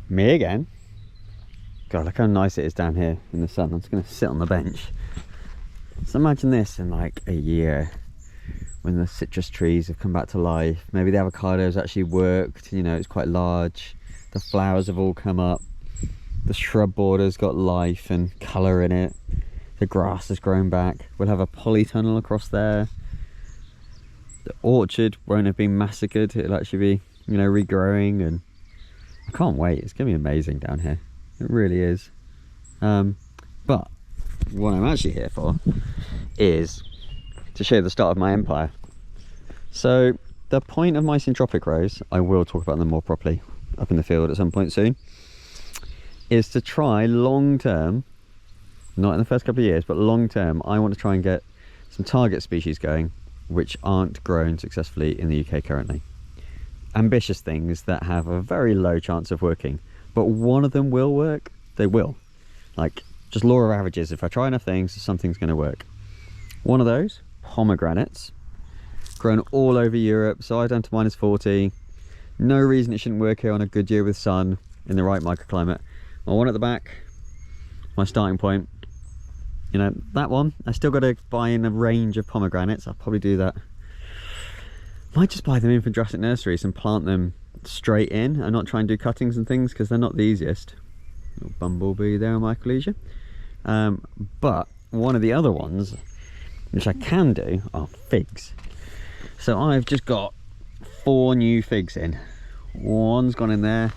Me again? God, look how nice it is down here in the sun. I'm just going to sit on the bench. So imagine this in like a year, when the citrus trees have come back to life. Maybe the avocado's actually worked, you know, it's quite large. The flowers have all come up. The shrub border's got life and colour in it. The grass has grown back. We'll have a polytunnel across there. The orchard won't have been massacred. It'll actually be, you know, regrowing, and I can't wait. It's going to be amazing down here. It really is. But what I'm actually here for is to show the start of my empire. So the point of my Syntropic rows, I will talk about them more properly up in the field at some point soon, is to try long term, not in the first couple of years, but long term, I want to try and get some target species going which aren't grown successfully in the UK currently. Ambitious things that have a very low chance of working, but one of them will work. They will. Like, just law of averages, if I try enough things, something's going to work. One of those, pomegranates, grown all over Europe, so down to -40. No reason it shouldn't work here on a good year with sun in the right microclimate. My one at the back, my starting point. You know, that one, I still got to buy in a range of pomegranates. I'll probably do that. Might just buy them in from Jurassic Nurseries and plant them straight in and not try and do cuttings and things, because they're not the easiest. Little bumblebee there on my collegia. But one of the other ones, which I can do, are figs. So I've just got 4 new figs in. One's gone in there,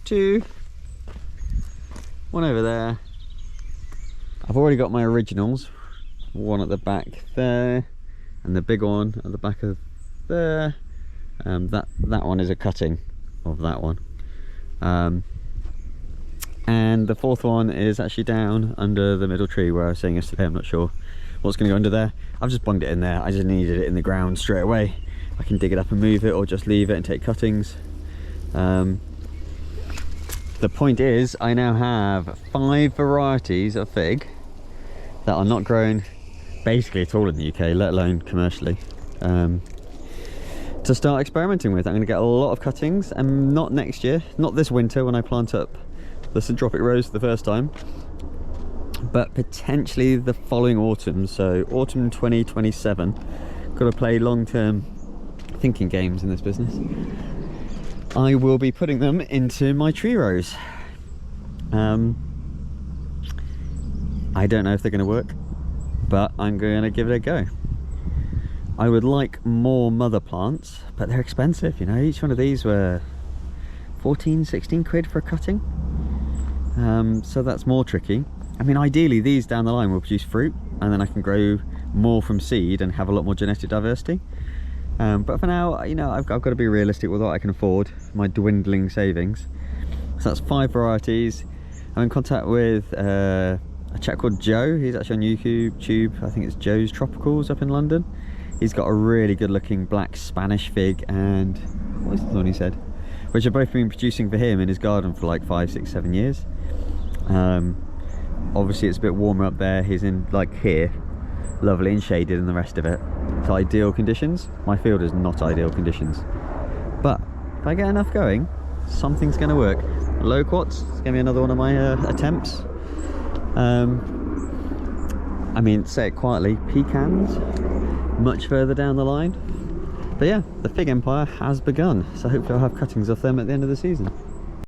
2, one over there. I've already got my originals, one at the back there, and the big one at the back of there. That one is a cutting of that one. And the 4th one is actually down under the middle tree where I was saying yesterday. I'm not sure what's going to go under there. I've just bunged it in there. I just needed it in the ground straight away. I can dig it up and move it, or just leave it and take cuttings. The point is, I now have 5 varieties of fig that are not grown basically at all in the UK, let alone commercially, to start experimenting with. I'm going to get a lot of cuttings, and not next year, not this winter when I plant up the Syntropic rose for the first time, but potentially the following autumn. So autumn 2027. Got to play long-term thinking games in this business. I will be putting them into my tree rows. I don't know if they're going to work, but I'm going to give it a go. I would like more mother plants, but they're expensive, you know. Each one of these were 14, 16 quid for a cutting. So that's more tricky. I mean, ideally these down the line will produce fruit, and then I can grow more from seed and have a lot more genetic diversity. But for now, you know, I've got to be realistic with what I can afford, my dwindling savings. So that's 5 varieties. I'm in contact with a chap called Joe. He's actually on YouTube. I think it's Joe's Tropicals up in London. He's got a really good looking black Spanish fig, and what was the one he said? Which have both been producing for him in his garden for like 5, 6, 7 years. Obviously it's a bit warmer up there. He's in like here, lovely and shaded, and the rest of it. It's ideal conditions. My field is not ideal conditions. But if I get enough going, something's going to work. Loquats is going to be another one of my attempts. I mean, say it quietly, pecans much further down the line. But yeah, the fig empire has begun, so hopefully I'll have cuttings of them at the end of the season.